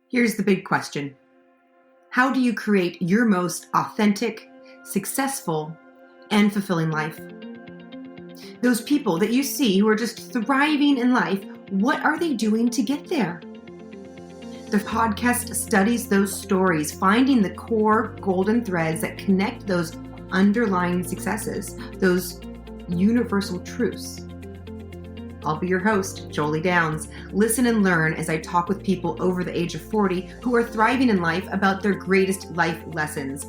Here's the big question. How do you create your most authentic, successful, and fulfilling life? Those people that you see who are just thriving in life, what are they doing to get there? The podcast studies those stories, finding the core golden threads that connect those underlying successes, those universal truths. I'll be your host, Jolie Downs. Listen and learn as I talk with people over the age of 40 who are thriving in life about their greatest life lessons.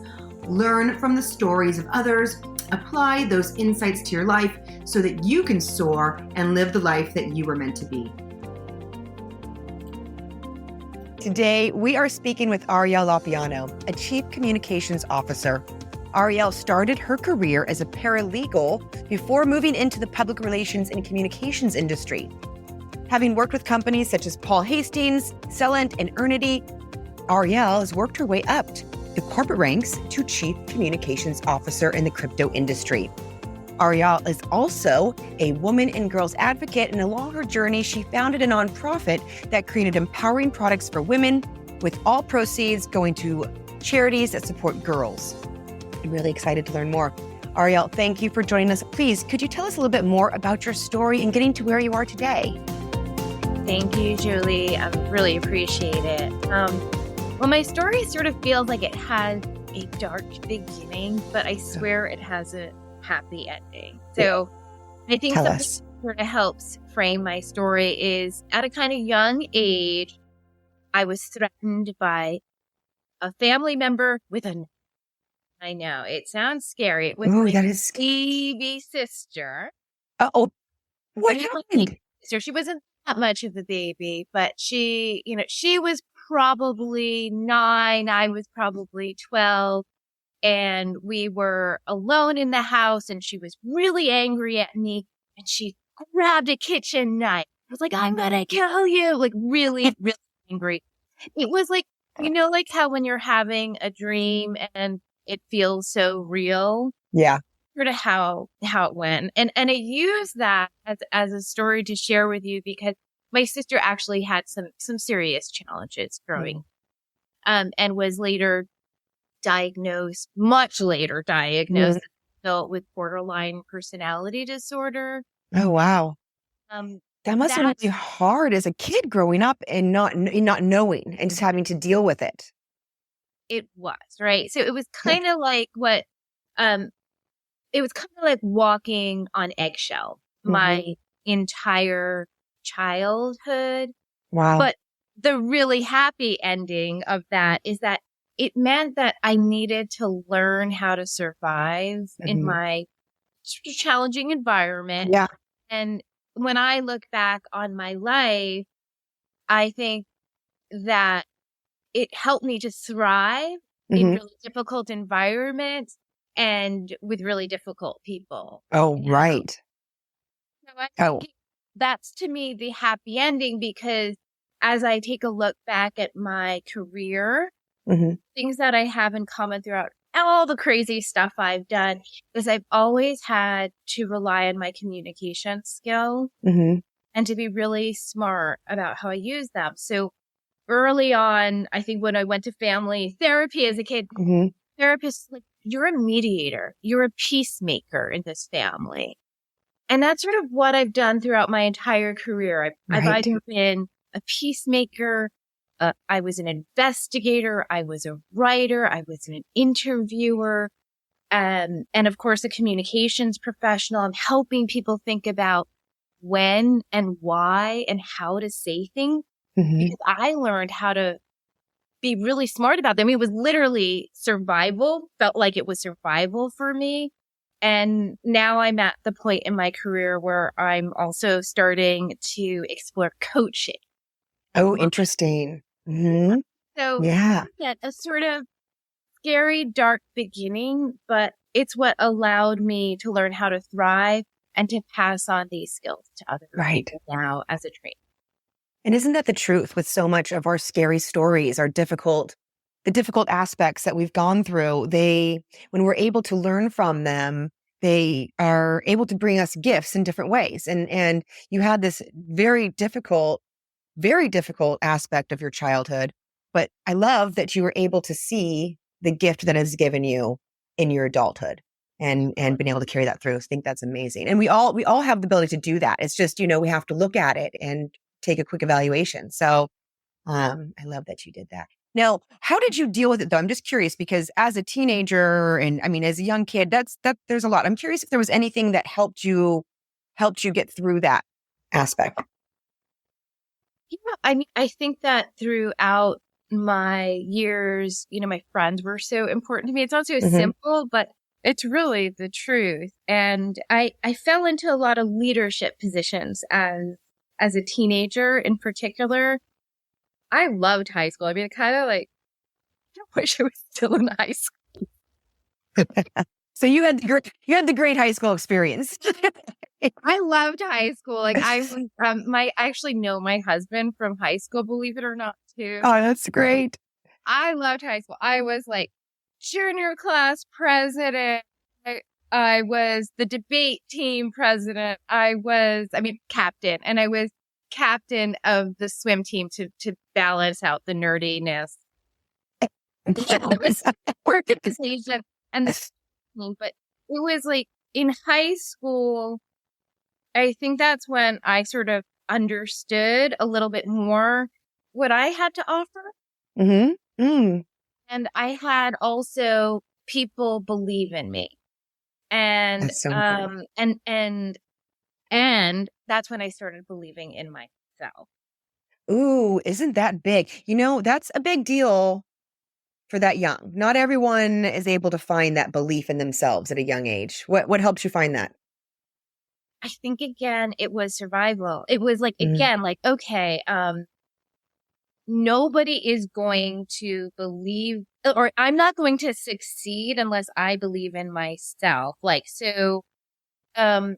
Learn from the stories of others, apply those insights to your life so that you can soar and live the life that you were meant to be. Today, we are speaking with Arielle Lapiano, a Chief Communications Officer. Arielle started her career as a paralegal before moving into the public relations and communications industry. Having worked with companies such as Paul Hastings, Celent, and Earnity, Arielle has worked her way up the corporate ranks to Chief Communications Officer in the crypto industry. Arielle is also a woman and girls advocate, and along her journey, she founded a nonprofit that created empowering products for women, with all proceeds going to charities that support girls. I'm really excited to learn more. Arielle, thank you for joining us. Please, could you tell us a little bit more about your story and getting to where you are today? Thank you, Julie. I really appreciate it. Well, my story sort of feels like it has a dark beginning, but I swear it has a happy ending. So I think something that sort of helps frame my story is at a kind of young age, I was threatened by a family member with a I know, it sounds scary. With my baby sister. Uh-oh. What happened? So she wasn't that much of a baby, but she was probably 9. I was probably 12. And we were alone in the house and she was really angry at me. And she grabbed a kitchen knife. I was like, I'm going to kill you. Like really, really angry. It was like, like how when you're having a dream and it feels so real. Yeah. Sort of how it went. And I use that as a story to share with you because my sister actually had some serious challenges growing and was much later diagnosed with borderline personality disorder. Oh, wow. That must have been really hard as a kid growing up and not knowing and just having to deal with it. It was, right? So it was kind of like it was kind of like walking on eggshell my entire childhood. Wow. But the really happy ending of that is that it meant that I needed to learn how to survive in my challenging environment. Yeah. And when I look back on my life, I think that it helped me to thrive in really difficult environments and with really difficult people. Oh, right. So I think that's to me the happy ending because as I take a look back at my career, things that I have in common throughout all the crazy stuff I've done is I've always had to rely on my communication skills and to be really smart about how I use them. So early on, I think when I went to family therapy as a kid, therapists like, you're a mediator, you're a peacemaker in this family. And that's sort of what I've done throughout my entire career. I've either been a peacemaker, I was an investigator, I was a writer, I was an interviewer, and of course a communications professional. I'm helping people think about when and why and how to say things. Because I learned how to be really smart about them. It was literally survival, felt like it was survival for me. And now I'm at the point in my career where I'm also starting to explore coaching. Oh, interesting. So yeah, a sort of scary, dark beginning, but it's what allowed me to learn how to thrive and to pass on these skills to others people now as a trainer. And isn't that the truth with so much of our scary stories, the difficult aspects that we've gone through? When we're able to learn from them, they are able to bring us gifts in different ways. And you had this very difficult aspect of your childhood, but I love that you were able to see the gift that has given you in your adulthood and been able to carry that through. I think that's amazing. And we all have the ability to do that. It's just, we have to look at it and take a quick evaluation. So I love that you did that. Now, how did you deal with it though? I'm just curious because as a teenager and as a young kid, there's a lot. I'm curious if there was anything that helped you get through that aspect. Yeah, I think that throughout my years, my friends were so important to me. It's not so simple, but it's really the truth. And I fell into a lot of leadership positions as a teenager in particular. I loved high school. I mean, kind of like, I wish I was still in high school. So you had the great high school experience. I loved high school. Like I actually know my husband from high school, believe it or not, too. Oh, that's great. I loved high school. I was like junior class president. I was the debate team president. Captain, and I was captain of the swim team to balance out the nerdiness. Organization and the team, but it was like in high school, I think that's when I sort of understood a little bit more what I had to offer. Mm-hmm. Mm. And I had also people believe in me. And that's so and that's when I started believing in myself. Ooh, isn't that big? That's a big deal for that young. Not everyone is able to find that belief in themselves at a young age. What helps you find that? I think again, it was survival. It was like, again, like, okay, nobody is going to believe, or I'm not going to succeed unless I believe in myself. Like, so, I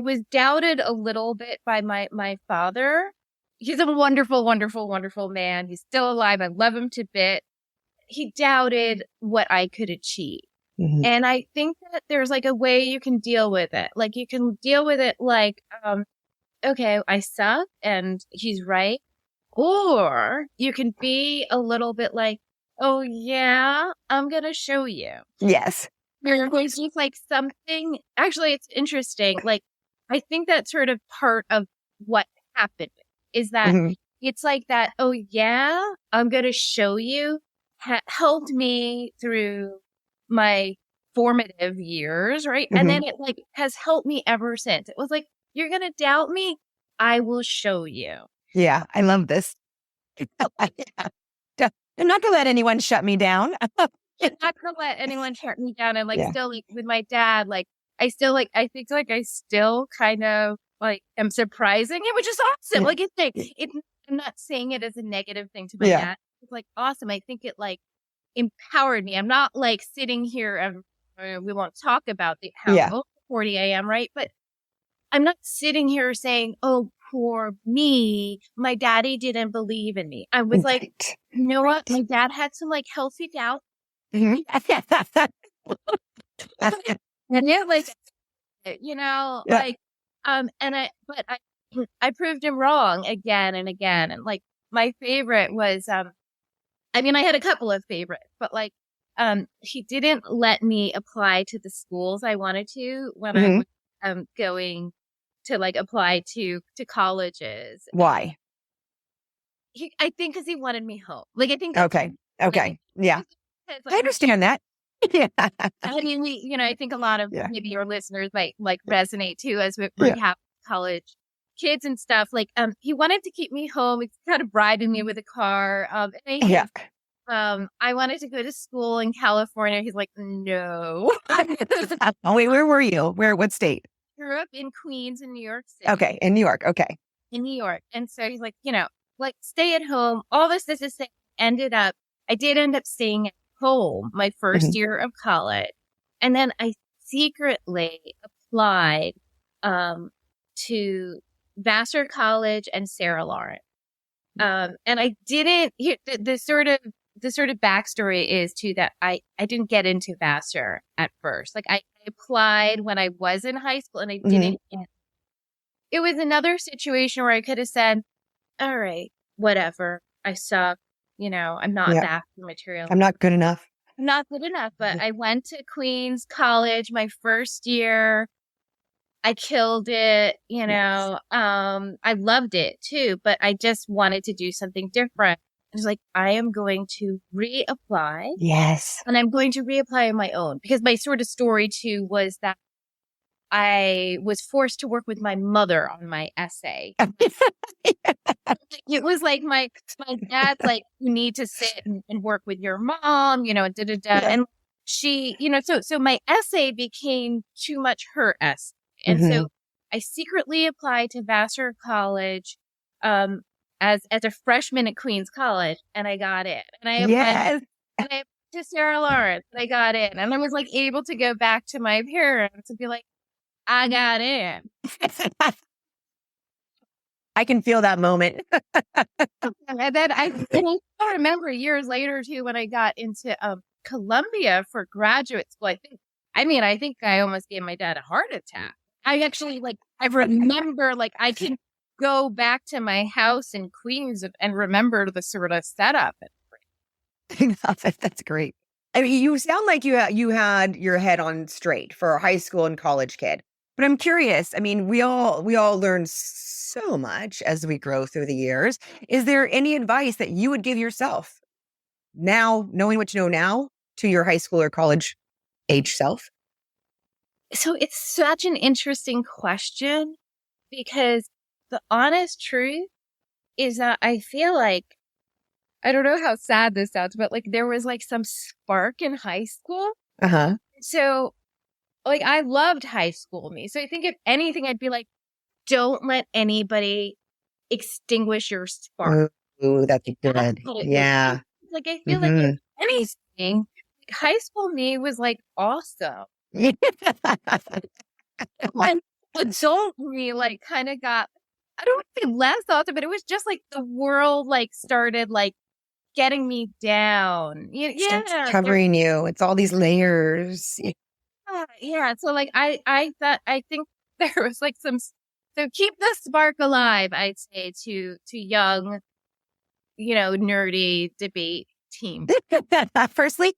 was doubted a little bit by my father. He's a wonderful, wonderful, wonderful man. He's still alive. I love him to bits. He doubted what I could achieve. Mm-hmm. And I think that there's like a way you can deal with it. Like you can deal with it like, okay, I suck and he's right. Or you can be a little bit like, oh yeah, I'm going to show you. Yes. There's just like something, actually it's interesting. Like, I think that's sort of part of what happened is that it's like that, oh yeah, I'm going to show you, helped me through my formative years, right? And then it like has helped me ever since. It was like, you're going to doubt me? I will show you. Yeah, I love this. Not to let anyone shut me down. Not to let anyone shut me down. And like still like with my dad, like I still like, I think like I still kind of like am surprising him, which is awesome. Like I'm not saying it as a negative thing to my dad. It's like awesome. I think it like empowered me. I'm not like sitting here and we won't talk about how 40 I am, right? But I'm not sitting here saying, oh, poor me. My daddy didn't believe in me. I was like, you know what? My dad had some like healthy doubt. And yeah, like, like, I proved him wrong again and again. And like, my favorite was, I had a couple of favorites, but like, he didn't let me apply to the schools I wanted to when I was going to like apply to colleges. Why? I think because he wanted me home. Like, I think. Okay. Yeah. Like, I understand that. Yeah. I mean, I think a lot of maybe your listeners might like resonate too as we have college kids and stuff. Like, he wanted to keep me home. He's kind of bribing me with a car. I wanted to go to school in California. He's like, no. Oh, wait, where were you? What state? Grew up in Queens in New York City. Okay. In New York. Okay. In New York. And so he's like, like stay at home. All this thing I did end up staying at home my first year of college. And then I secretly applied, to Vassar College and Sarah Lawrence. And I didn't, the sort of backstory is too that I didn't get into Vassar at first. Like I applied when I was in high school and I didn't get. It was another situation where I could have said, all right, whatever. I suck. I'm not that material. I'm not good enough. I'm not good enough, but I went to Queens College my first year. I killed it, I loved it too, but I just wanted to do something different. I was like, I am going to reapply. Yes. And I'm going to reapply on my own, because my sort of story too was that I was forced to work with my mother on my essay. It was like my dad's like, you need to sit and work with your mom, and And she, so my essay became too much her essay. And so I secretly applied to Vassar College, as a freshman at Queens College, and I got in. And I applied to Sarah Lawrence, and I got in. And I was like able to go back to my parents and be like, I got in. I can feel that moment. And then I remember years later too, when I got into Columbia for graduate school. I think I almost gave my dad a heart attack. I actually I remember I can go back to my house in Queens and remember the sort of setup. That's great. I mean, you sound like you had your head on straight for a high school and college kid. But I'm curious. I mean, we all learn so much as we grow through the years. Is there any advice that you would give yourself now, knowing what you know now, to your high school or college age self? So it's such an interesting question, because the honest truth is that I feel like, I don't know how sad this sounds, but there was some spark in high school. So I loved high school me. So I think if anything, I'd be like, don't let anybody extinguish your spark. Ooh, that's good. Yeah. I feel like if anything, high school me was awesome. And adult me kind of got, I don't want to say less awesome, but it was just the world started getting me down. It's covering you. It's all these layers. Yeah. So I think there was so keep the spark alive, I'd say, to young, nerdy debate team. Personally,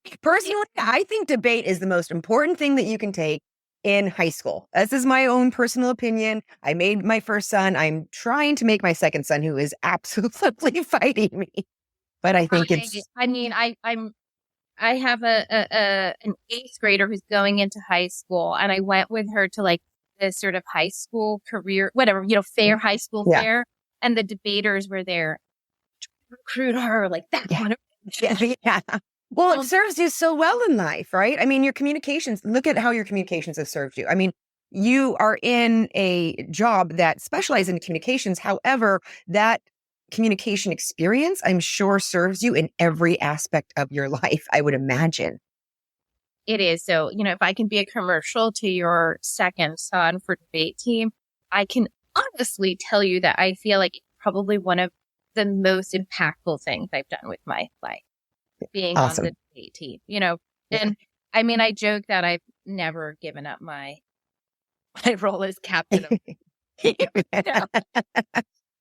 I think debate is the most important thing that you can take in high school. This is my own personal opinion. I made my first son. I'm trying to make my second son, who is absolutely fighting me. But I think I have an 8th grader who's going into high school, and I went with her to this sort of high school career, whatever, fair, high school fair. And the debaters were there to recruit her that. Yeah. Well, it serves you so well in life, right? I mean, your communications, look at how your communications have served you. I mean, you are in a job that specializes in communications. However, that communication experience, I'm sure, serves you in every aspect of your life, I would imagine. It is. So, if I can be a commercial to your second son for debate team, I can honestly tell you that I feel like it's probably one of the most impactful things I've done with my life, being awesome. on the debate team, and I joke that I've never given up my role as captain of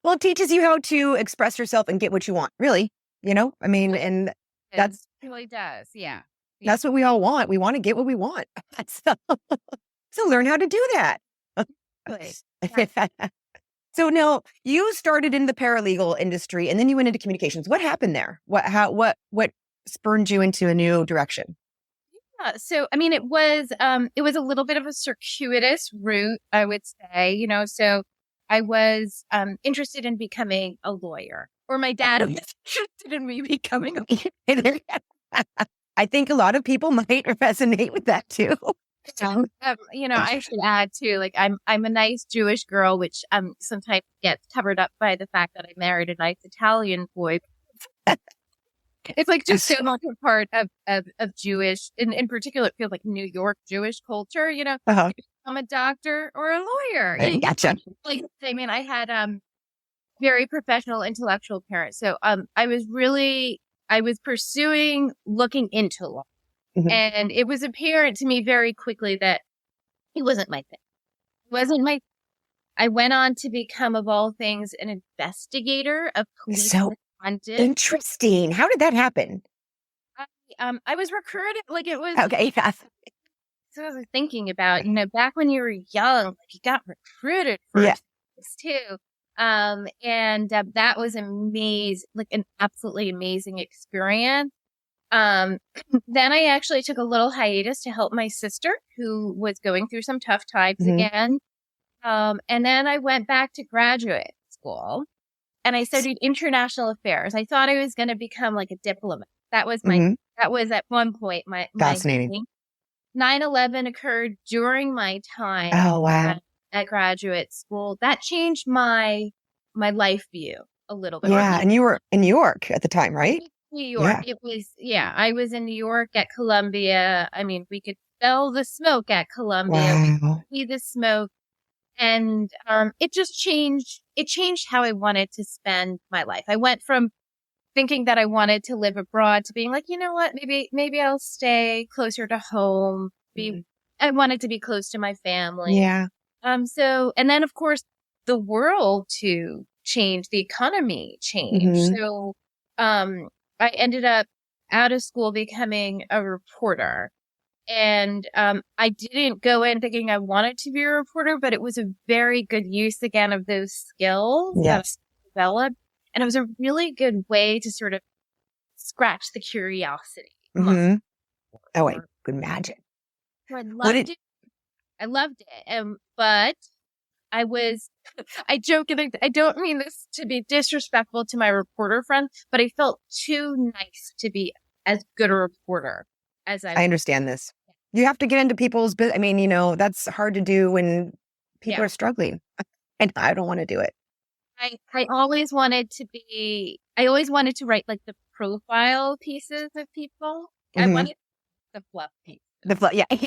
Well, it teaches you how to express yourself and get what you want, really, I mean, and it really does. Yeah. That's what we all want. We want to get what we want. So learn how to do that. So now you started in the paralegal industry and then you went into communications. What happened there? What spurred you into a new direction? Yeah, so it was a little bit of a circuitous route, I would say. So I was interested in becoming a lawyer, or my dad was interested in me becoming a lawyer. I think a lot of people might resonate with that too. I should add too, I'm a nice Jewish girl, which sometimes gets covered up by the fact that I married a nice Italian boy. It's just so much a part of Jewish, in particular, it feels like New York Jewish culture. I'm a doctor or a lawyer. Gotcha. I had very professional, intellectual parents, so I was pursuing looking into law. Mm-hmm. And it was apparent to me very quickly that it wasn't my thing. I went on to become, of all things, an investigator of police. So wanted. Interesting. How did that happen? I was recruited, like it was. Okay. Yes. So I was thinking about, back when you were young, like you got recruited for Yeah. things too. And that was amazing, like an absolutely amazing experience. Then I actually took a little hiatus to help my sister who was going through some tough times again. And then I went back to graduate school and I studied international affairs. I thought I was going to become like a diplomat. That was that was at one point my Fascinating. thing. 9/11 occurred during my time Oh, wow. at graduate school. That changed my life view a little bit. Yeah. And you were in New York at the time, right? New York. Yeah. It was, I was in New York at Columbia. I mean, we could smell the smoke at Columbia. Wow. We could see the smoke. And it just changed. It changed how I wanted to spend my life. I went from thinking that I wanted to live abroad to being like, you know what, maybe I'll stay closer to home. I wanted to be close to my family. Yeah. So, and then of course the world too changed, the economy changed. So, I ended up out of school becoming a reporter. And, I didn't go in thinking I wanted to be a reporter, but it was a very good use again of those skills that I developed. And it was a really good way to sort of scratch the curiosity. Oh, I could imagine. So I loved it. I loved it. But I joke, and I don't mean this to be disrespectful to my reporter friends, but I felt too nice to be as good a reporter as I understand this. You have to get into people's business. I mean, that's hard to do when people are struggling. And I don't want to do it. I always wanted to write like the profile pieces of people. I wanted the fluff piece. The fluff, yeah. I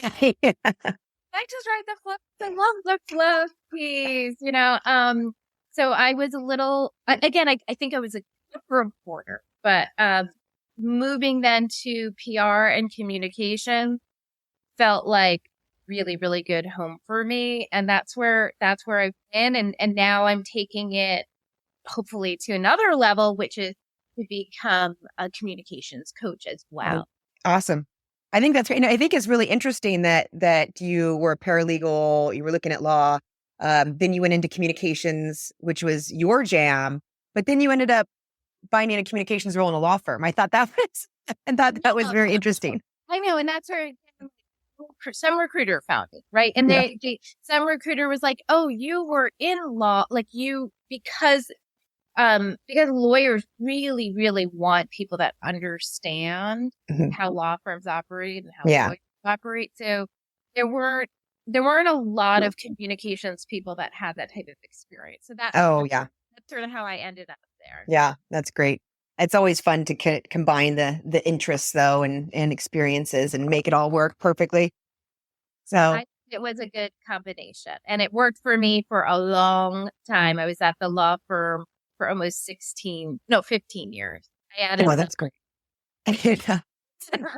just write the fluff. I love the fluff piece, So I was a little, again, I think I was a good reporter, but moving then to PR and communication felt like really, really good home for me. And that's where I've been. And now I'm taking it hopefully to another level, which is to become a communications coach as well. Awesome. I think that's great. I think it's really interesting that you were a paralegal, you were looking at law, then you went into communications, which was your jam, but then you ended up finding a communications role in a law firm. I thought that was very interesting. I know, and that's where some recruiter found me, right? And some recruiter was like, "Oh, you were in law, like because lawyers really, really want people that understand how law firms operate and how lawyers operate." So there weren't a lot of communications people that had that type of experience. So that's sort of how I ended up there. Yeah, that's great. It's always fun to combine the interests though and experiences and make it all work perfectly. So it was a good combination, and it worked for me for a long time. I was at the law firm for almost 15 years. That's great.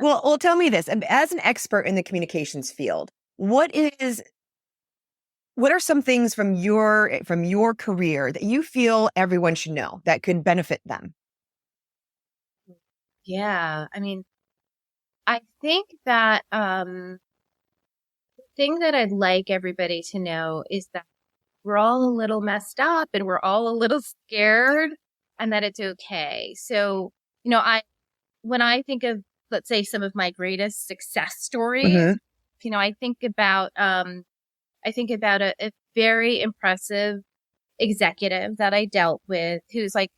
Well, tell me this. As an expert in the communications field, what are some things from your career that you feel everyone should know that could benefit them? Yeah. I mean, I think that, the thing that I'd like everybody to know is that we're all a little messed up and we're all a little scared and that it's okay. So, when I think of, let's say, some of my greatest success stories, I think about a very impressive executive that I dealt with who's like,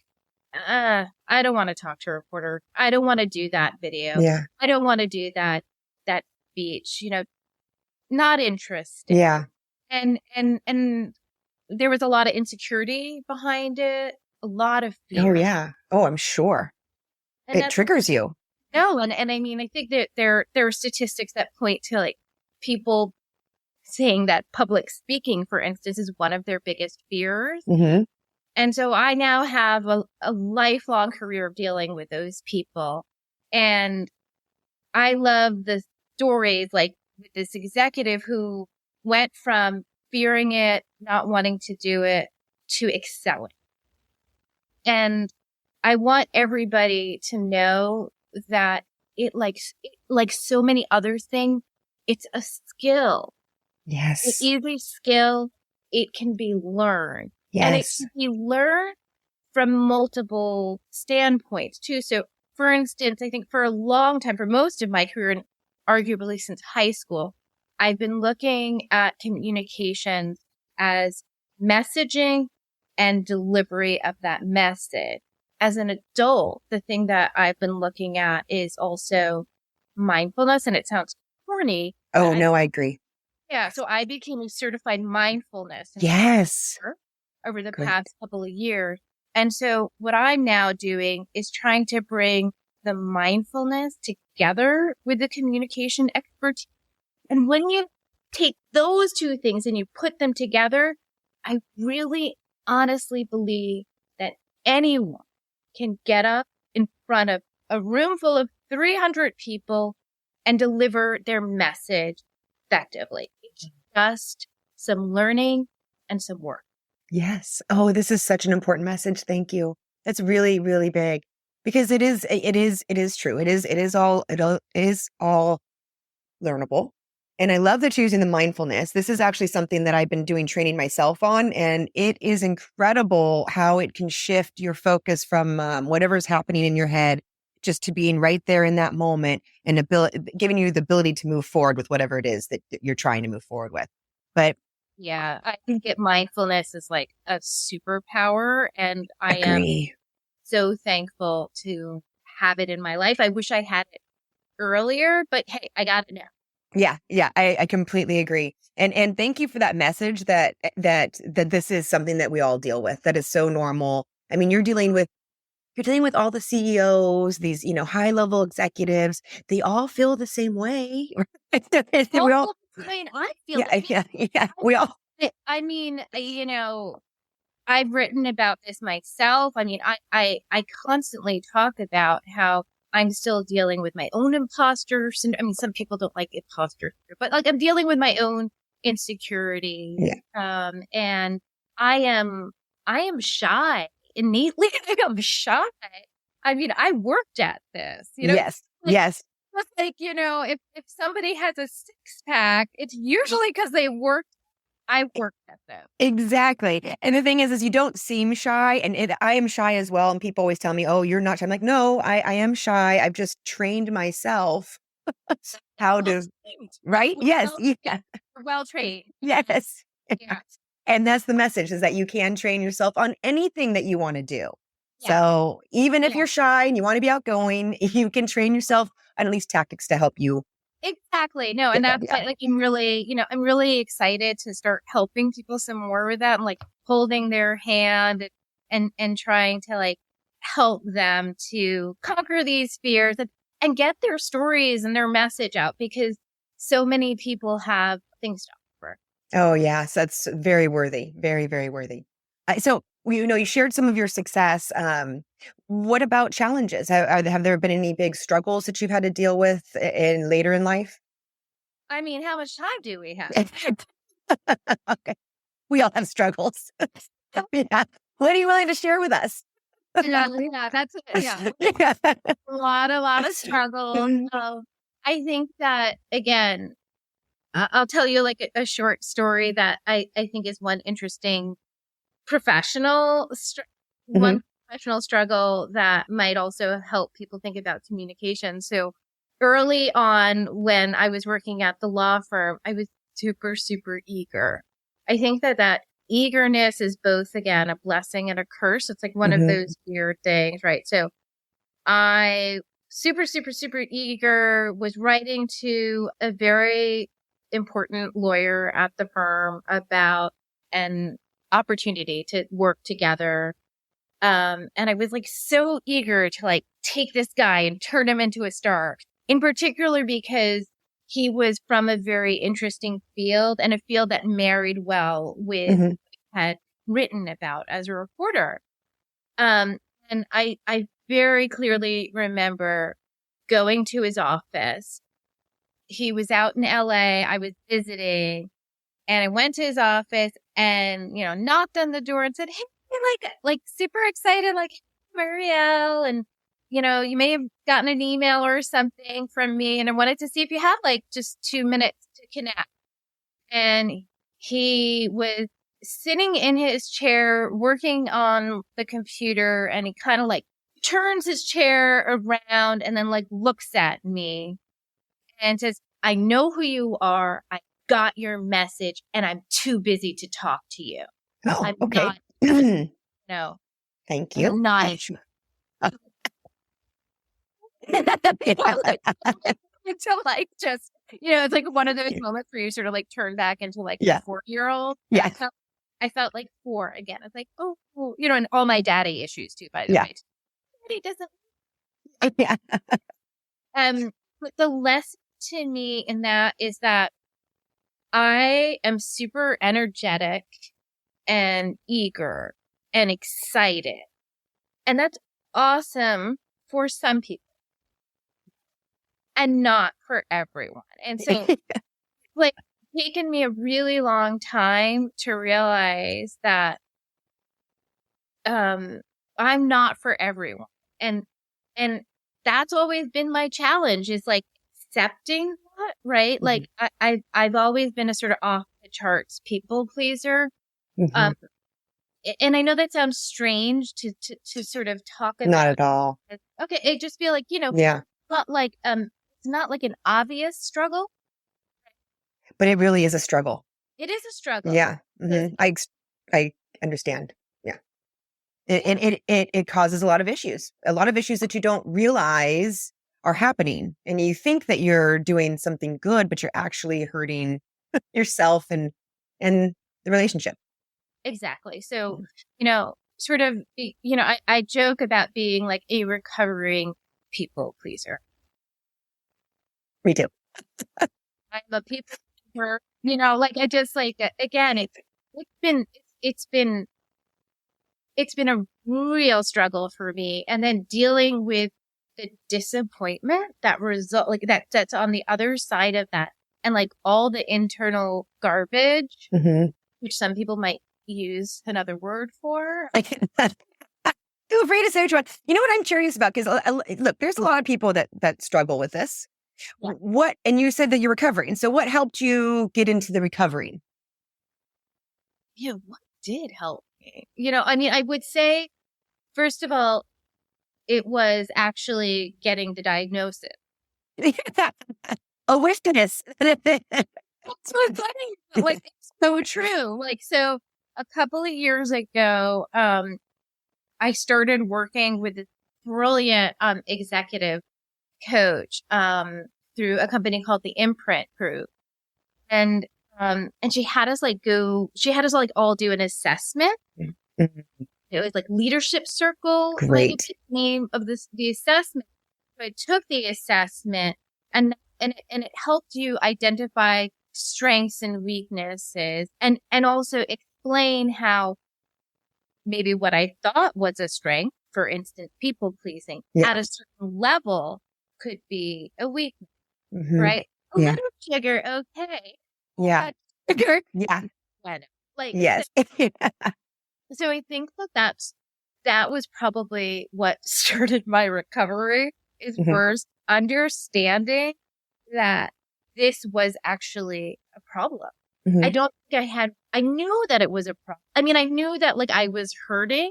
I don't want to talk to a reporter. I don't want to do that video. Yeah. I don't want to do that speech, not interested. Yeah. And there was a lot of insecurity behind it, a lot of fear. Oh yeah. Oh, I'm sure. And it triggers you. No. And I mean, I think that there are statistics that point to like people saying that public speaking, for instance, is one of their biggest fears. And so I now have a lifelong career of dealing with those people. And I love the stories like with this executive who went from fearing it, not wanting to do it, to excelling. And I want everybody to know that like so many other things, it's a skill. Yes. It is a skill. It can be learned. And it Yes. can be learned from multiple standpoints too. So for instance, I think for a long time, for most of my career, and arguably since high school, I've been looking at communications as messaging and delivery of that message. As an adult, the thing that I've been looking at is also mindfulness, and it sounds corny. Oh, no, I agree. Yeah. So I became a certified mindfulness Yes. over the Great. past couple of years. And so what I'm now doing is trying to bring the mindfulness together with the communication expertise. And when you take those two things and you put them together, I really honestly believe that anyone can get up in front of a room full of 300 people and deliver their message effectively. It's just some learning and some work. Yes. Oh, this is such an important message. Thank you. That's really, really big because it is true. It is all learnable. And I love that you're using the mindfulness. This is actually something that I've been doing training myself on. And it is incredible how it can shift your focus from whatever's happening in your head just to being right there in that moment and giving you the ability to move forward with whatever it is that you're trying to move forward with. But yeah, I think mindfulness is like a superpower, and I agree. am so thankful to have it in my life. I wish I had it earlier, but hey, I got it now. Yeah, I completely agree. And thank you for that message that this is something that we all deal with. That is so normal. I mean, you're dealing with all the CEOs, these, high level executives. They all feel the same way. We all, I mean, I feel yeah. We all. I mean, I've written about this myself. I mean, I constantly talk about how I'm still dealing with my own imposter syndrome. I mean, some people don't like imposter syndrome, but like I'm dealing with my own insecurity. Yeah. And I am shy innately. I'm shy. I mean, I worked at this, Yes. Yes. It's like, if somebody has a six pack, it's usually because I worked at this. Exactly. And the thing is you don't seem shy. And I am shy as well. And people always tell me, oh, you're not shy. I'm like, no, I am shy. I've just trained myself how to, right? Yes. Yeah. Well trained. Yes. Yeah. And that's the message, is that you can train yourself on anything that you want to do. Yeah. So even if you're shy and you want to be outgoing, you can train yourself on at least tactics to help you. Exactly. No, and that's like I'm really excited to start helping people some more with that, and like holding their hand and trying to like help them to conquer these fears and get their stories and their message out, because so many people have things to offer. Oh, yes. That's very worthy. Very, very worthy. So, you shared some of your success. What about challenges? Have there been any big struggles that you've had to deal with later in life? I mean, how much time do we have? Okay. We all have struggles. Yeah. What are you willing to share with us? Yeah, that's a lot of struggles. I think that, again, I'll tell you like a short story that I think is one interesting professional struggle that might also help people think about communication. So early on, when I was working at the law firm, I was super, super eager. I think that eagerness is both, again, a blessing and a curse. It's like one of those weird things, right? So I super, super, super eager, was writing to a very important lawyer at the firm about an opportunity to work together. And I was like so eager to like take this guy and turn him into a star, in particular because he was from a very interesting field, and a field that married well with what I had written about as a reporter. And I very clearly remember going to his office. He was out in LA. I was visiting, and I went to his office and, knocked on the door and said, hey, like super excited, like, Arielle, and you may have gotten an email or something from me, and I wanted to see if you had like just 2 minutes to connect. And he was sitting in his chair working on the computer, and he kind of like turns his chair around and then like looks at me and says, "I know who you are. I got your message, and I'm too busy to talk to you." Oh, I'm okay. not, no. Thank you. I'm not. Until like just, it's like one of those moments where you sort of like turn back into like a 4-year-old. Yeah. I felt like 4 again. I was like, oh, and all my daddy issues too, by the way. Daddy doesn't. Yeah. But the lesson to me in that is that I am super energetic and eager and excited. And that's awesome for some people and not for everyone. And so like taken me a really long time to realize that I'm not for everyone. And that's always been my challenge, is like accepting that, right? Mm-hmm. Like I've always been a sort of off the charts people pleaser. Mm-hmm. And I know that sounds strange to sort of talk about. Not at all. Okay. It just feel like, not like, it's not like an obvious struggle. But it really is a struggle. It is a struggle. Yeah. Mm-hmm. I understand. Yeah. It causes a lot of issues that you don't realize are happening. And you think that you're doing something good, but you're actually hurting yourself and the relationship. Exactly. So, sort of, I joke about being like a recovering people pleaser. Me too. I'm a people pleaser, like I just like, again, it's been a real struggle for me. And then dealing with the disappointment that result, like that's on the other side of that. And like all the internal garbage, mm-hmm. which some people might use another word for. Feel free to say which one. You know what I'm curious about? Because look, there's a lot of people that struggle with this. Yeah. And you said that you're recovering. So what helped you get into the recovery? Yeah, what did help me? I would say, first of all, it was actually getting the diagnosis. Awareness. That's what's funny. Like, it's so true. Like, so a couple of years ago, I started working with a brilliant executive coach through a company called the Imprint Group. And she had us all do an assessment. Mm-hmm. It was like leadership circle. Great. Like the name of the assessment. So I took the assessment and it helped you identify strengths and weaknesses and also explain how maybe what I thought was a strength, for instance, people pleasing at a certain level could be a weakness, mm-hmm. right? A little sugar, okay. Yeah. Sugar. Yeah. Like, yes. So I think that was probably what started my recovery, is mm-hmm. first understanding that this was actually a problem. Mm-hmm. I don't think I knew that it was a problem. I mean, I knew that like I was hurting.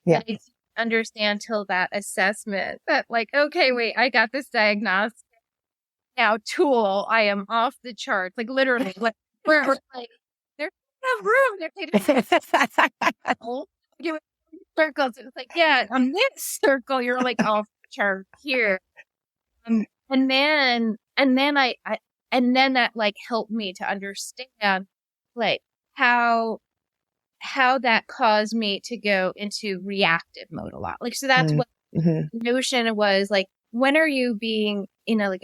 Yeah. I didn't understand till that assessment that like, okay, wait, I got this diagnostic. Now tool, I am off the charts. Like literally, like we're like, there's enough room. There's circles. It's like, yeah, on this circle, you're like off the chart here. And then that like helped me to understand like how that caused me to go into reactive mode a lot. Like, so that's what the notion was like, when are you being in a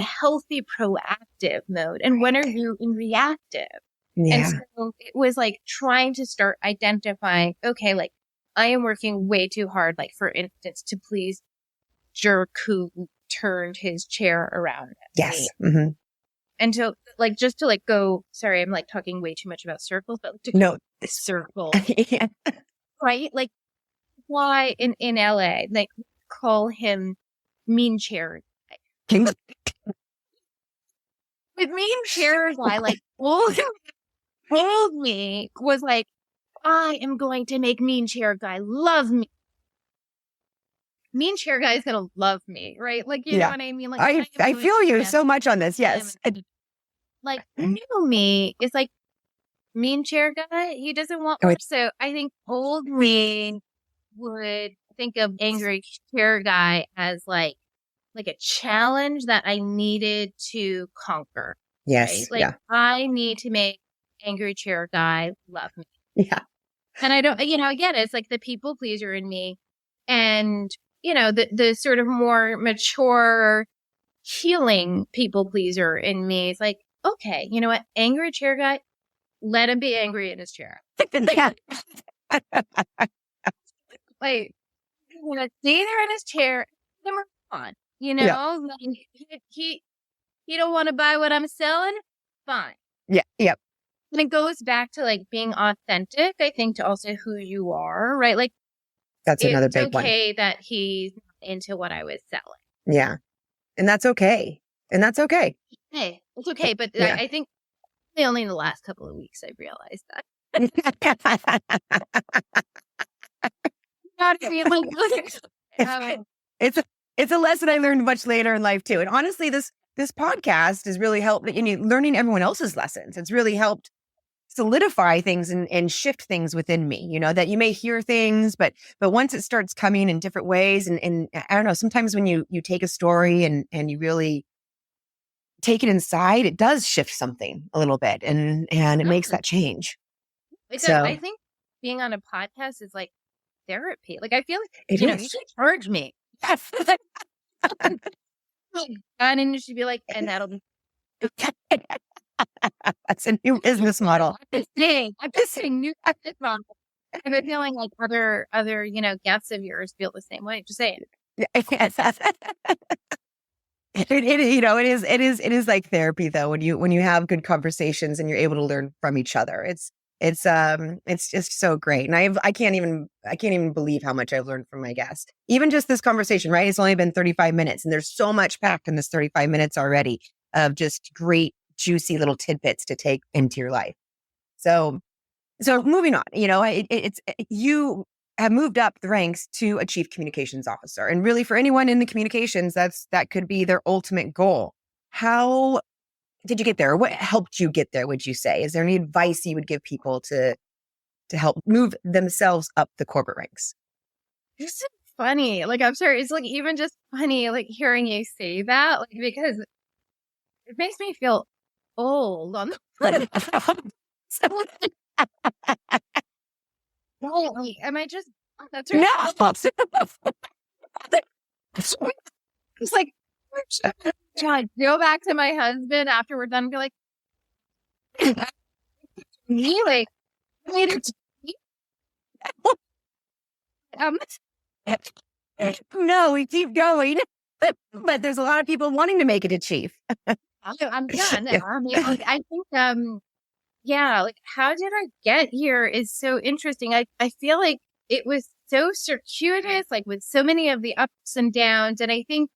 healthy proactive mode? And when are you in reactive? Yeah. And so it was like trying to start identifying, okay, like I am working way too hard, like for instance, to please jerk who turned his chair around. Yes. Mm-hmm. And so like, just to like go, sorry, I'm like talking way too much about circles, but to no circle, yeah. right? Like why in LA, like, call him mean chair King. with mean chair guy, like, old me was like, I am going to make mean chair guy love me. Mean chair guy is going to love me, right? Like, you know what I mean? Like, I feel you so much on this. Yes. Like, new me is like, mean chair guy, he doesn't want more. So I think old me would think of angry chair guy as like a challenge that I needed to conquer. Yes. Right? Like, I need to make angry chair guy love me. Yeah. And I don't, again, it's like the people pleaser in me and, the sort of more mature healing people pleaser in me. It's like, okay, you know what? Angry chair guy, let him be angry in his chair. Like, stay there in his chair, then move on. Like, he don't want to buy what I'm selling. Fine. Yeah. Yep. And it goes back to like being authentic, I think, to also who you are, right? Like, that's another big one. It's okay that he's not into what I was selling. Yeah. And that's okay. Hey, it's okay. But I think only in the last couple of weeks I've realized that. Not like, it's a lesson I learned much later in life too. And honestly, this podcast has really helped learning everyone else's lessons. It's really helped solidify things and shift things within me, that you may hear things, but once it starts coming in different ways and I don't know, sometimes when you take a story and you really take it inside, it does shift something a little bit and it makes that change. I think being on a podcast is like therapy. Like, I feel like, you should charge me. Yes. And you should be like, and that'll be. That's a new business model. I'm just saying new business model. And I'm feeling like other, guests of yours feel the same way. Just saying. It is like therapy though, when you have good conversations and you're able to learn from each other. It's just so great. And I can't even believe how much I've learned from my guest. Even just this conversation, right? It's only been 35 minutes and there's so much packed in this 35 minutes already of just great, juicy little tidbits to take into your life. So moving on, you have moved up the ranks to a chief communications officer. And really for anyone in the communications, that could be their ultimate goal. How did you get there? What helped you get there, would you say? Is there any advice you would give people to help move themselves up the corporate ranks? It's funny. Like, I'm sorry. It's like even just funny, like hearing you say that, like, because it makes me feel old on the am I just that's right. No. It's like, God, go back to my husband after we're done and be like, me, like, no, we keep going. But there's a lot of people wanting to make it a chief. I'm done. Yeah. I mean, I think, like, how did I get here is so interesting. I feel like it was so circuitous, like with so many of the ups and downs. And I think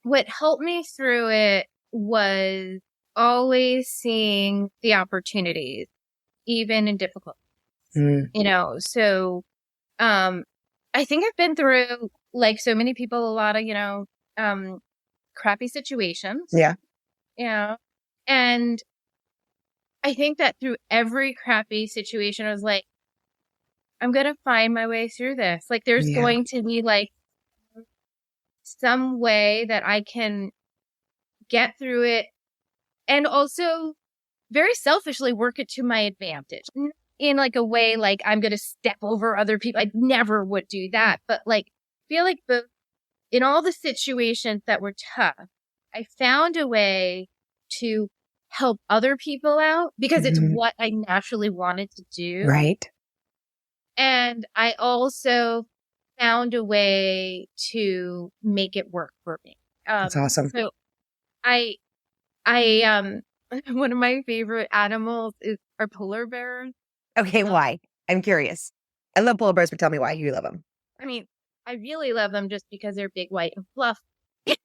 what helped me through it was always seeing the opportunities, even in difficult, so, I think I've been through, like so many people, a lot of, crappy situations. Yeah. And I think that through every crappy situation, I was like, I'm going to find my way through this. Like, there's going to be like some way that I can get through it and also very selfishly work it to my advantage in like a way, like I'm going to step over other people. I never would do that. But like, feel like in all the situations that were tough, I found a way to help other people out because it's what I naturally wanted to do. Right. And I also found a way to make it work for me. That's awesome. So I one of my favorite animals are polar bears. Okay. Why? I'm curious. I love polar bears, but tell me why you love them. I mean, I really love them just because they're big, white, and fluffy. Big,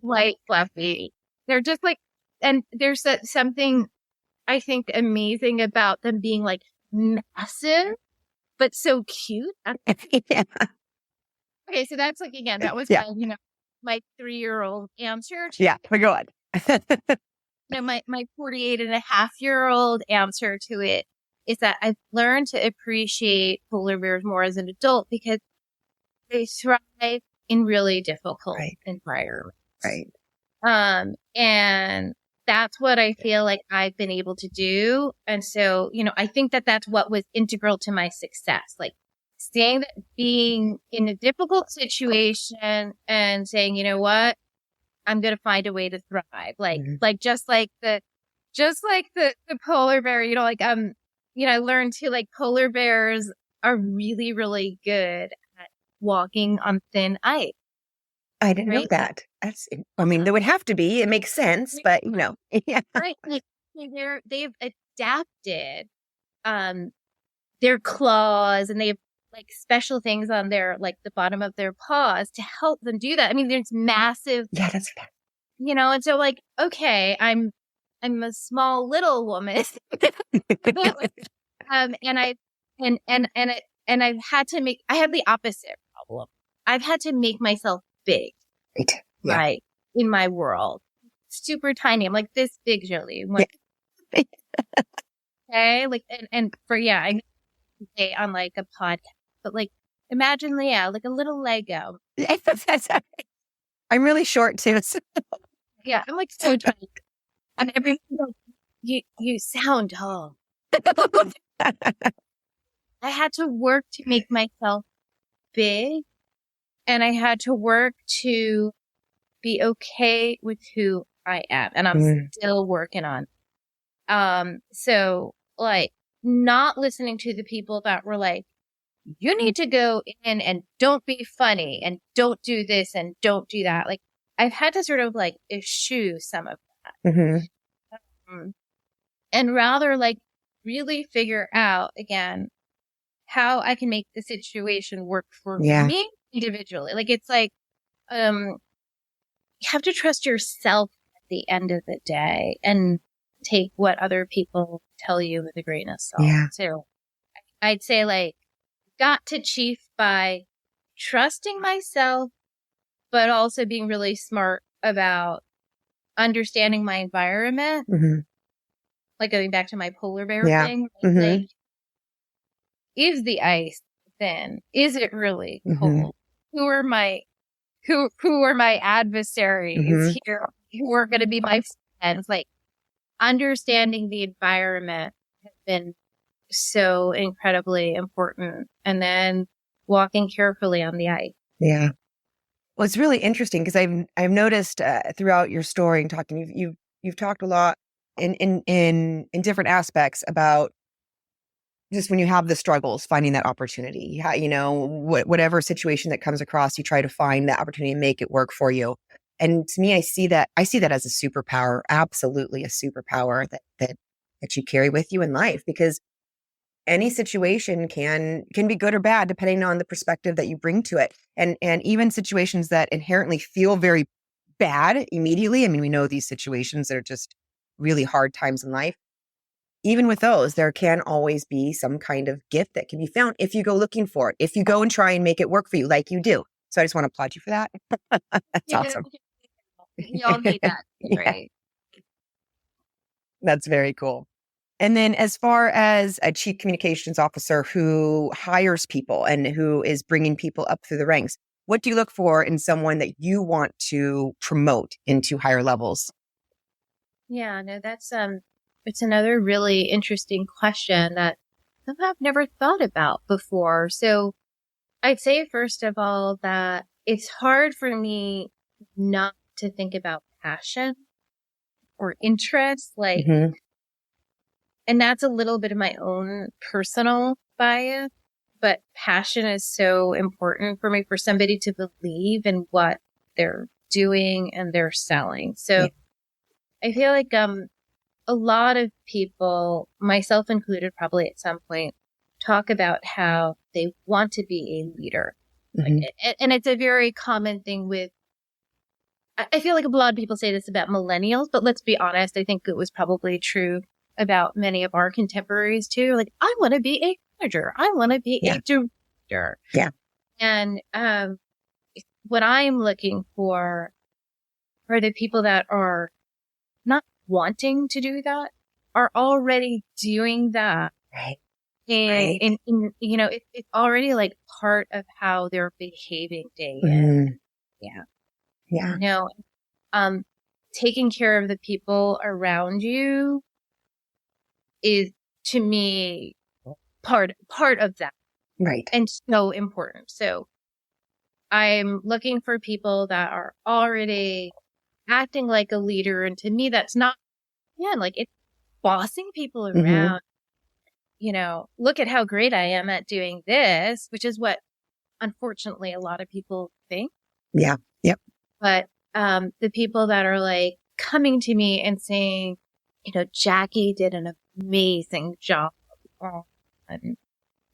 white, fluffy. They're just like, and there's something I think amazing about them being like massive, but so cute. Yeah. Okay, so that's like, again, that was my 3-year-old answer. Yeah, but go on. My 48-and-a-half-year-old answer to it is that I've learned to appreciate polar bears more as an adult because they thrive in really difficult environments. Right. And that's what I feel like I've been able to do. And so, I think that that's what was integral to my success. Like saying that being in a difficult situation and saying, you know what, I'm going to find a way to thrive. Like just like the polar bear, I learned to like polar bears are really, really good at walking on thin ice. I didn't know that. They would have to be. It makes sense, but yeah. Right. Like they've adapted, their claws, and they have like special things on their, like the bottom of their paws to help them do that. I mean, there's massive. Yeah, that's. And so like, okay, I'm a small little woman, and I've had to I have the opposite problem. I've had to make myself big, right, in my world. Super tiny. I'm like this big, Jolie. I'm like, okay, like, I can say on like a podcast, but like, imagine, like a little Lego. I'm really short too. So. Yeah, I'm like so tiny, and everyone goes, you sound tall. I had to work to make myself big, and I had to work to be okay with who I am, and I'm still working on. So like not listening to the people that were like, you need to go in and don't be funny and don't do this and don't do that. Like I've had to sort of like eschew some of that. And rather like really figure out again how I can make the situation work for me individually. Like it's like, you have to trust yourself at the end of the day and take what other people tell you with a grain of salt. Yeah. So I'd say like got to chief by trusting myself, but also being really smart about understanding my environment. Like going back to my polar bear thing. Like, is the ice thin? Is it really cold? Who are my adversaries here? Who are going to be my friends? Like understanding the environment has been so incredibly important. And then walking carefully on the ice. Yeah. Well, it's really interesting because I've noticed throughout your story and talking, you've talked a lot in different aspects about just when you have the struggles, finding that opportunity. Whatever situation that comes across, you try to find that opportunity and make it work for you. And to me, I see that as a superpower, absolutely a superpower that you carry with you in life, because any situation can be good or bad depending on the perspective that you bring to it. And even situations that inherently feel very bad immediately. I mean, we know these situations that are just really hard times in life. Even with those, there can always be some kind of gift that can be found if you go looking for it, if you go and try and make it work for you like you do. So I just want to applaud you for that. That's awesome. Y'all need that. Right. That's very cool. And then as far as a chief communications officer who hires people and who is bringing people up through the ranks, what do you look for in someone that you want to promote into higher levels? Yeah, no, that's, it's another really interesting question that I've never thought about before. So I'd say, first of all, that it's hard for me not to think about passion or interest, like, and that's a little bit of my own personal bias, but passion is so important for me, for somebody to believe in what they're doing and they're selling. So I feel like, a lot of people, myself included, probably at some point talk about how they want to be a leader. And it's a very common thing with, I feel like a lot of people say this about millennials, but let's be honest, I think it was probably true about many of our contemporaries too. Like, I want to be a manager. I want to be a director. Yeah. And what I'm looking for are the people that are not wanting to do that, are already doing that. Right. And you know, it's already like part of how they're behaving day in. Yeah. Yeah. You know, taking care of the people around you is, to me, part of that. Right. And so important. So I'm looking for people that are already acting like a leader. And to me, that's not, like, it's bossing people around. You know, look at how great I am at doing this, which is what, unfortunately, a lot of people think. Yeah. Yep. But the people that are like coming to me and saying, you know, Jackie did an amazing job on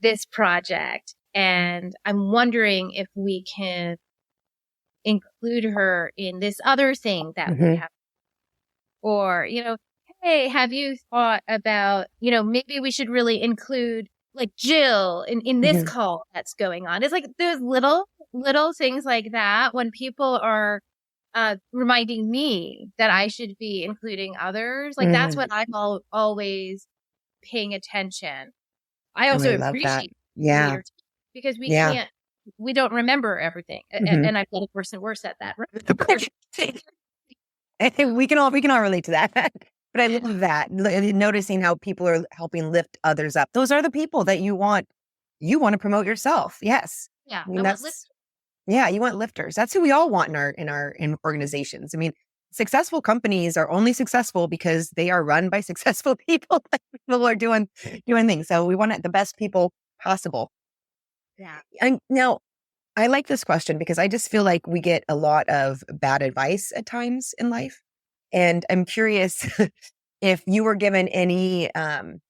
this project, and I'm wondering if we can include her in this other thing that we have. Or, you know, hey, have you thought about, you know, maybe we should really include like Jill in this call that's going on. It's like there's little things like that when people are reminding me that I should be including others. Like that's what I'm always paying attention. I also really appreciate leadership, because we don't remember everything. And I've got a person worse at that. Right? I think we can all relate to that. But I love that, noticing how people are helping lift others up. Those are the people that you want to promote yourself. Yes. Yeah. I mean, you want lifters. That's who we all want in organizations. I mean, successful companies are only successful because they are run by successful people. People are doing things. So we want the best people possible. Yeah. And now, I like this question because I just feel like we get a lot of bad advice at times in life. And I'm curious if you were given any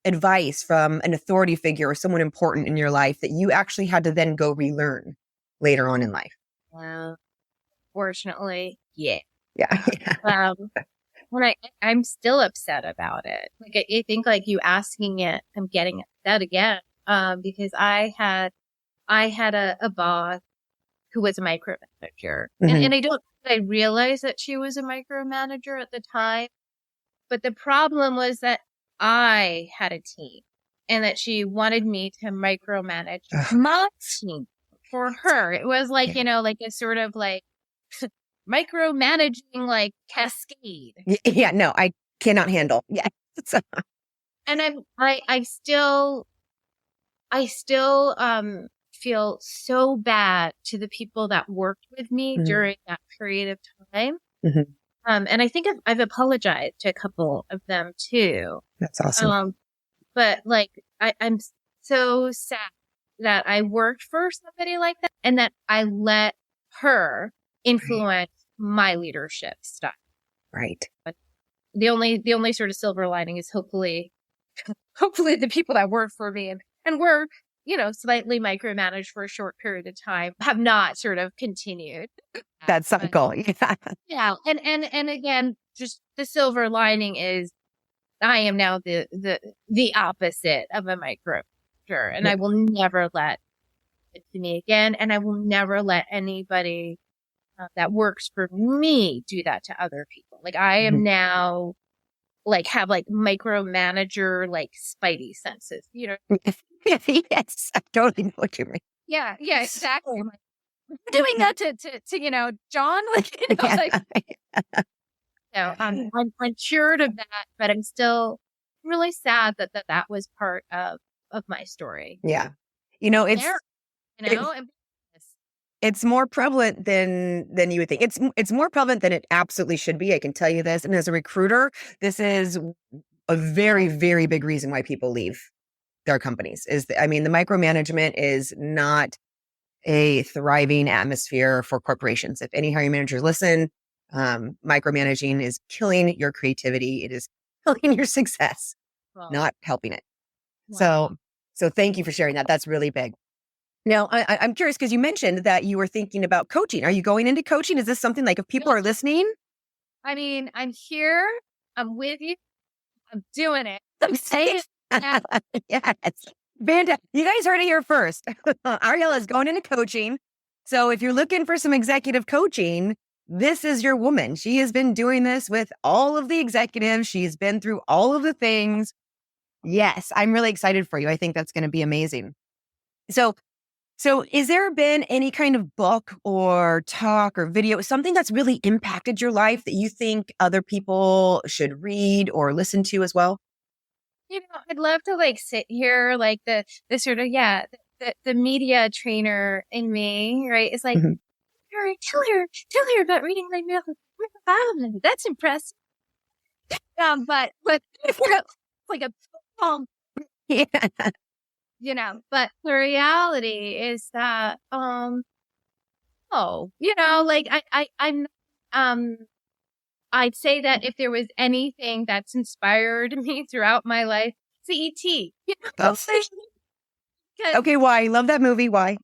advice from an authority figure or someone important in your life that you actually had to then go relearn later on in life. Well, fortunately, yeah. Yeah. When I'm still upset about it. Like I think like you asking it, I'm getting upset again. Because I had a boss who was a micromanager. And I realized that she was a micromanager at the time. But the problem was that I had a team and that she wanted me to micromanage my team for her. It was like, you know, like a sort of like micromanaging like cascade. Yeah, no, I cannot handle. Yeah. And I still feel so bad to the people that worked with me during that period of time. And I think I've apologized to a couple of them too. That's awesome. But like, I'm so sad that I worked for somebody like that and that I let her influence my leadership style. Right. But the only sort of silver lining is hopefully the people that work for me and were, you know, slightly micromanaged for a short period of time have not sort of continued that cycle. Yeah. Yeah. And again, just the silver lining is I am now the opposite of a micromanager, and I will never let it to me again. And I will never let anybody that works for me do that to other people. Like I am now like have like micromanager, like spidey senses, you know? Yes, I totally know what you mean. Yeah, exactly. I'm like, doing that to you know, John, like, you know, like, so I'm cured of that, but I'm still really sad that was part of my story. Yeah, you know, it's more prevalent than you would think. It's more prevalent than it absolutely should be. I can tell you this, and as a recruiter, this is a very, very big reason why people leave their companies. The micromanagement is not a thriving atmosphere for corporations. If any hiring managers listen, micromanaging is killing your creativity. It is killing your success, not helping it. Wow. So thank you for sharing that. That's really big. Now, I'm curious because you mentioned that you were thinking about coaching. Are you going into coaching? Is this something like if people are listening? I mean, I'm here. I'm with you. I'm doing it. I'm saying Yes. Fantastic. You guys heard it here first. Arielle is going into coaching. So if you're looking for some executive coaching, this is your woman. She has been doing this with all of the executives. She's been through all of the things. Yes, I'm really excited for you. I think that's going to be amazing. So is there been any kind of book or talk or video, something that's really impacted your life that you think other people should read or listen to as well? I'd love to like sit here, like the sort of, the media trainer in me, right? It's like, tell her about reading my novel. That's impressive. But like a Yeah. But the reality is that, I'd say that if there was anything that's inspired me throughout my life, it's E.T. Okay, why? Love that movie. Why?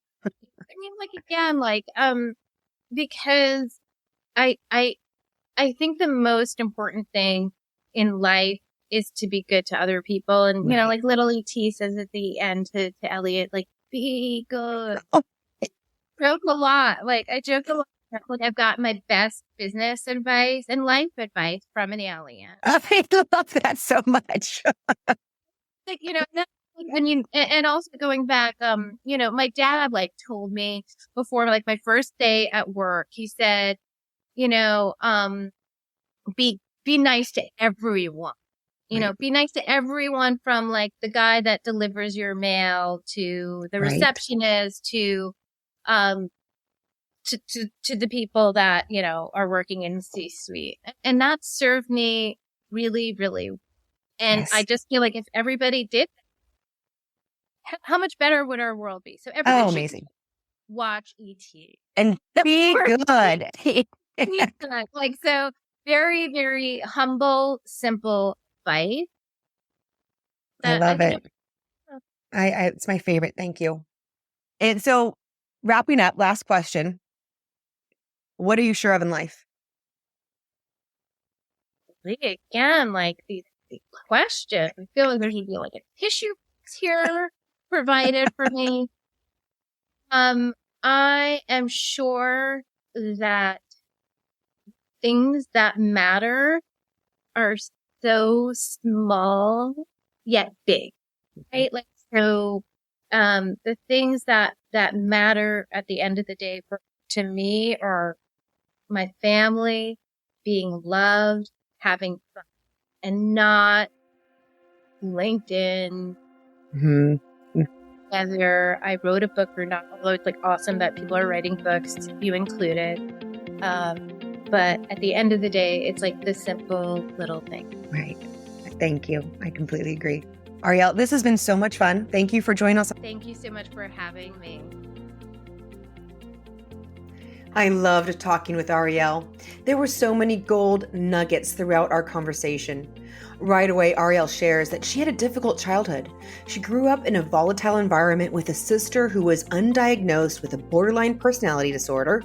Because I think the most important thing in life is to be good to other people. And, like little E.T. says at the end to Elliot, like, be good. I joke a lot. I joke a lot. I've got my best business advice and life advice from an alien. I love that so much. And also going back, my dad told me before, my first day at work, he said, be nice to everyone. Be nice to everyone from the guy that delivers your mail to the receptionist to the people that, are working in C-suite. And that served me really, really. And yes. I just feel like if everybody did, how much better would our world be? So everybody amazing. Watch E.T. And be good. So very, very humble, simple advice. I love it. It's my favorite. Thank you. And so wrapping up, last question. What are you sure of in life? Again, these questions. I feel like there should be a tissue box here provided for me. I am sure that things that matter are so small yet big, right? The things that matter at the end of the day to me are my family, being loved, having fun, and not LinkedIn. Whether I wrote a book or not, although it's awesome that people are writing books, you included. But at the end of the day, it's the simple little thing. Right. Thank you. I completely agree. Arielle, this has been so much fun. Thank you for joining us. Thank you so much for having me. I loved talking with Arielle. There were so many gold nuggets throughout our conversation. Right away, Arielle shares that she had a difficult childhood. She grew up in a volatile environment with a sister who was undiagnosed with a borderline personality disorder.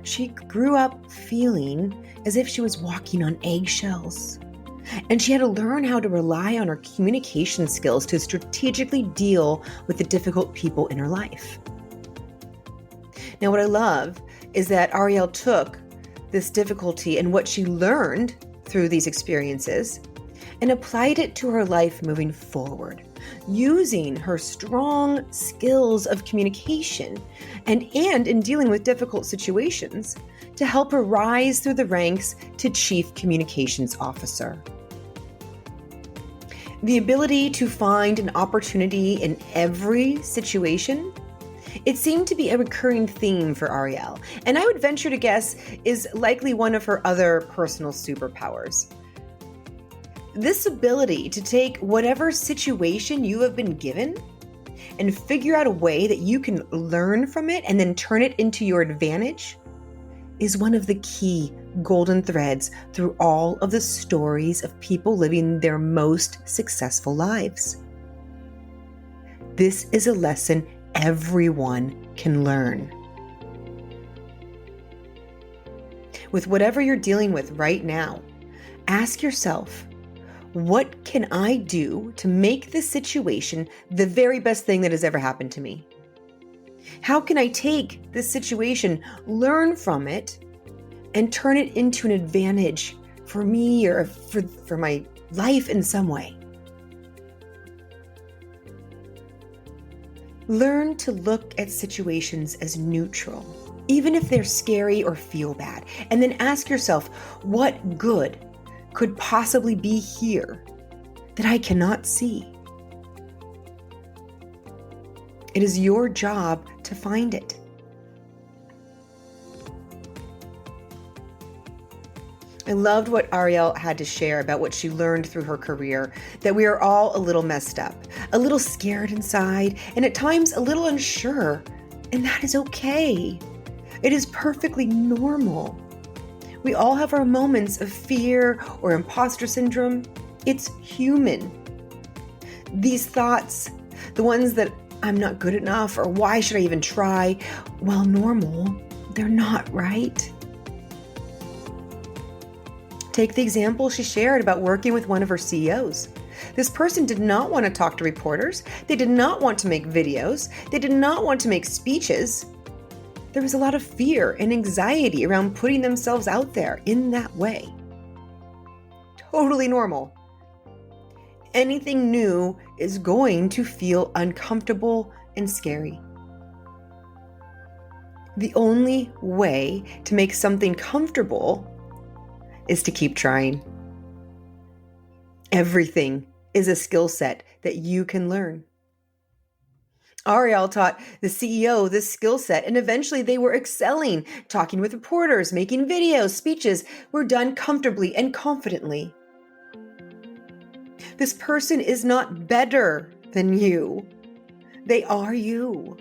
She grew up feeling as if she was walking on eggshells. And she had to learn how to rely on her communication skills to strategically deal with the difficult people in her life. Now, what I love is that Arielle took this difficulty and what she learned through these experiences and applied it to her life moving forward, using her strong skills of communication and in dealing with difficult situations to help her rise through the ranks to Chief Communications Officer. The ability to find an opportunity in every situation, it seemed to be a recurring theme for Arielle, and I would venture to guess is likely one of her other personal superpowers. This ability to take whatever situation you have been given and figure out a way that you can learn from it and then turn it into your advantage is one of the key golden threads through all of the stories of people living their most successful lives. This is a lesson everyone can learn. With whatever you're dealing with right now, ask yourself, what can I do to make this situation the very best thing that has ever happened to me? How can I take this situation, learn from it, and turn it into an advantage for me or for my life in some way? Learn to look at situations as neutral, even if they're scary or feel bad, and then ask yourself, what good could possibly be here that I cannot see? It is your job to find it. I loved what Arielle had to share about what she learned through her career, that we are all a little messed up, a little scared inside, and at times a little unsure, and that is okay. It is perfectly normal. We all have our moments of fear or imposter syndrome. It's human. These thoughts, the ones that I'm not good enough or why should I even try, while normal, they're not, right? Take the example she shared about working with one of her CEOs. This person did not want to talk to reporters. They did not want to make videos. They did not want to make speeches. There was a lot of fear and anxiety around putting themselves out there in that way. Totally normal. Anything new is going to feel uncomfortable and scary. The only way to make something comfortable is to keep trying. Everything is a skill set that you can learn. Arielle taught the CEO this skill set, and eventually they were excelling, talking with reporters, making videos, speeches were done comfortably and confidently. This person is not better than you. They are you.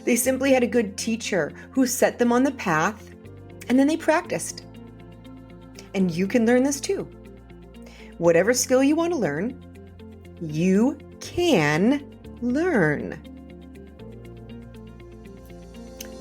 They simply had a good teacher who set them on the path, and then they practiced. And you can learn this too. Whatever skill you want to learn, you can learn.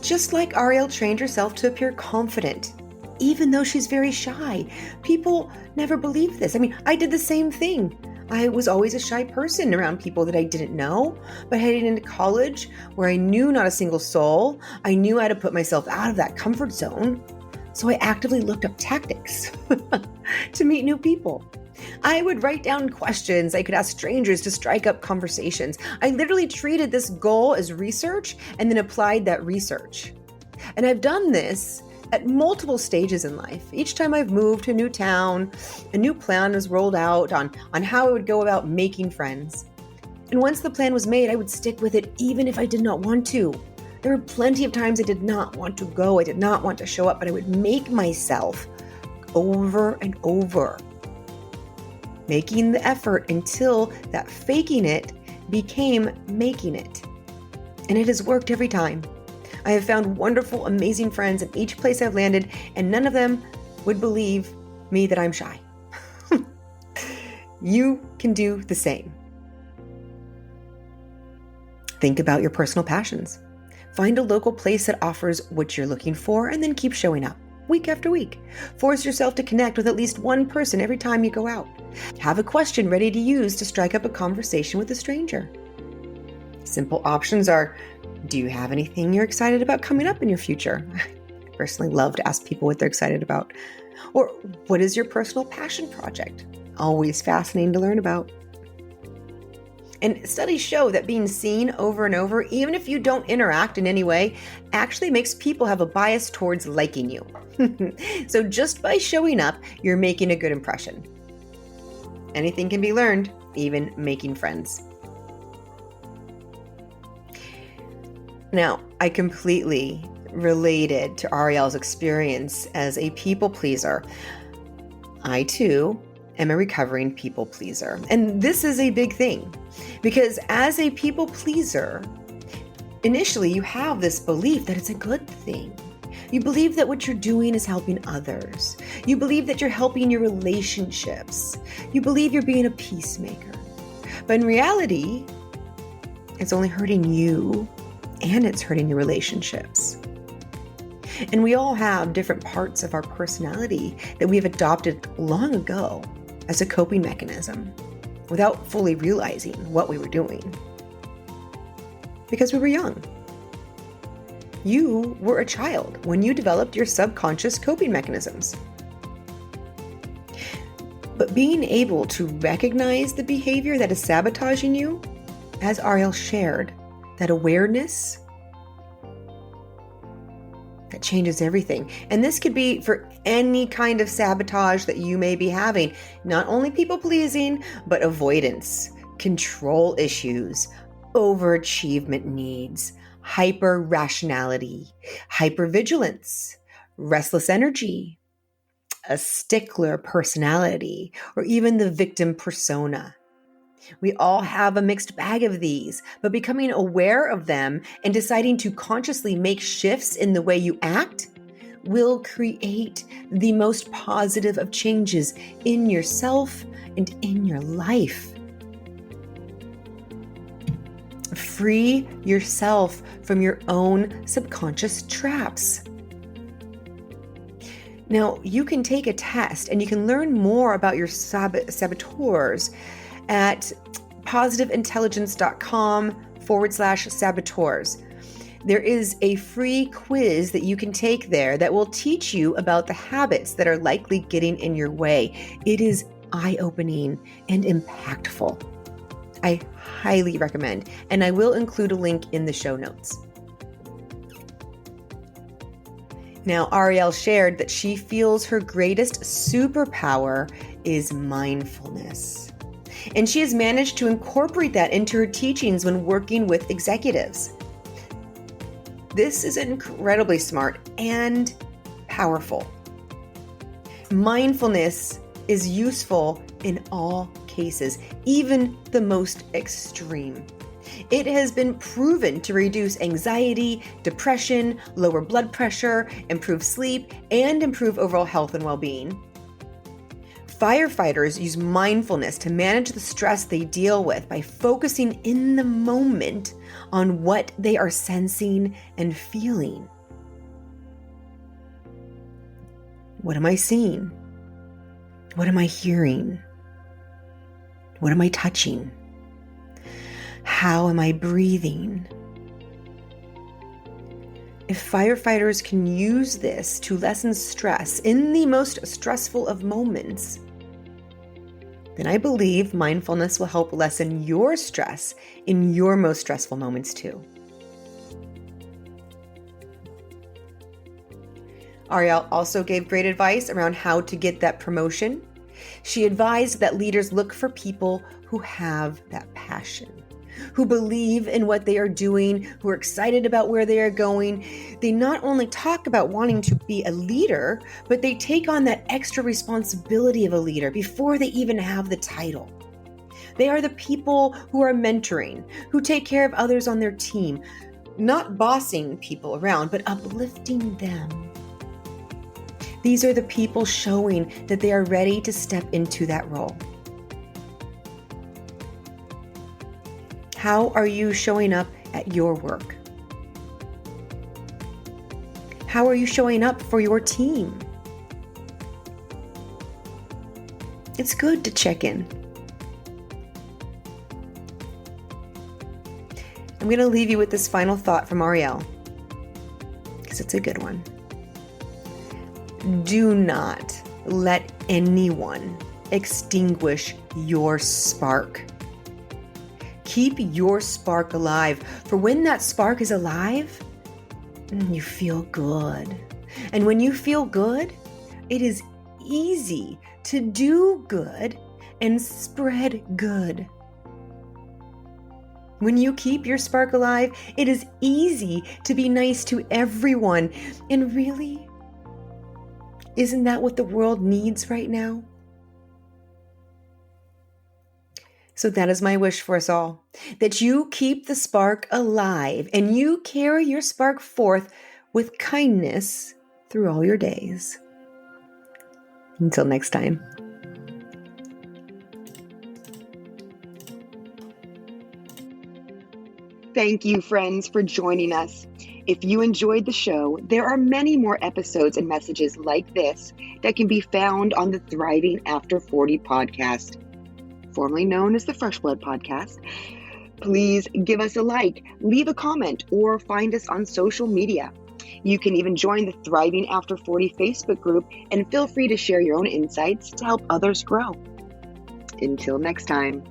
Just like Arielle trained herself to appear confident, even though she's very shy. People never believe this. I mean, I did the same thing. I was always a shy person around people that I didn't know, but heading into college where I knew not a single soul, I knew how to put myself out of that comfort zone. So I actively looked up tactics to meet new people. I would write down questions I could ask strangers to strike up conversations. I literally treated this goal as research and then applied that research. And I've done this at multiple stages in life. Each time I've moved to a new town, a new plan was rolled out on how I would go about making friends. And once the plan was made, I would stick with it even if I did not want to. There were plenty of times I did not want to go, I did not want to show up, but I would make myself over and over, making the effort until that faking it became making it. And it has worked every time. I have found wonderful, amazing friends in each place I've landed, and none of them would believe me that I'm shy. You can do the same. Think about your personal passions. Find a local place that offers what you're looking for and then keep showing up week after week. Force yourself to connect with at least one person every time you go out. Have a question ready to use to strike up a conversation with a stranger. Simple options are, do you have anything you're excited about coming up in your future? I personally love to ask people what they're excited about. Or what is your personal passion project? Always fascinating to learn about. And studies show that being seen over and over, even if you don't interact in any way, actually makes people have a bias towards liking you. So just by showing up, you're making a good impression. Anything can be learned, even making friends. Now, I completely related to Arielle's experience as a people pleaser. I too am a recovering people pleaser. And this is a big thing because as a people pleaser, initially you have this belief that it's a good thing. You believe that what you're doing is helping others. You believe that you're helping your relationships. You believe you're being a peacemaker. But in reality, it's only hurting you and it's hurting your relationships. And we all have different parts of our personality that we have adopted long ago as a coping mechanism without fully realizing what we were doing. Because we were young. You were a child when you developed your subconscious coping mechanisms. But being able to recognize the behavior that is sabotaging you, as Arielle shared, that awareness, that changes everything. And this could be for any kind of sabotage that you may be having, not only people pleasing, but avoidance, control issues, overachievement needs, hyper rationality, hypervigilance, restless energy, a stickler personality, or even the victim persona. We all have a mixed bag of these, but becoming aware of them and deciding to consciously make shifts in the way you act will create the most positive of changes in yourself and in your life. Free yourself from your own subconscious traps. Now, you can take a test and you can learn more about your saboteurs at positiveintelligence.com/saboteurs. There is a free quiz that you can take there that will teach you about the habits that are likely getting in your way. It is eye-opening and impactful. I highly recommend, and I will include a link in the show notes. Now, Arielle shared that she feels her greatest superpower is mindfulness. And she has managed to incorporate that into her teachings when working with executives. This is incredibly smart and powerful. Mindfulness is useful in all cases, even the most extreme. It has been proven to reduce anxiety, depression, lower blood pressure, improve sleep, and improve overall health and well-being. Firefighters use mindfulness to manage the stress they deal with by focusing in the moment on what they are sensing and feeling. What am I seeing? What am I hearing? What am I touching? How am I breathing? If firefighters can use this to lessen stress in the most stressful of moments, then I believe mindfulness will help lessen your stress in your most stressful moments too. Arielle also gave great advice around how to get that promotion. She advised that leaders look for people who have that passion, who believe in what they are doing, who are excited about where they are going. They not only talk about wanting to be a leader, but they take on that extra responsibility of a leader before they even have the title. They are the people who are mentoring, who take care of others on their team, not bossing people around, but uplifting them. These are the people showing that they are ready to step into that role. How are you showing up at your work? How are you showing up for your team? It's good to check in. I'm going to leave you with this final thought from Arielle, because it's a good one. Do not let anyone extinguish your spark. Keep your spark alive, for when that spark is alive, you feel good. And when you feel good, it is easy to do good and spread good. When you keep your spark alive, it is easy to be nice to everyone. And really, isn't that what the world needs right now? So that is my wish for us all, that you keep the spark alive and you carry your spark forth with kindness through all your days. Until next time. Thank you, friends, for joining us. If you enjoyed the show, there are many more episodes and messages like this that can be found on the Thriving After 40 podcast, formerly known as the Fresh Blood podcast. Please give us a like, leave a comment, or find us on social media. You can even join the Thriving After 40 Facebook group and feel free to share your own insights to help others grow. Until next time.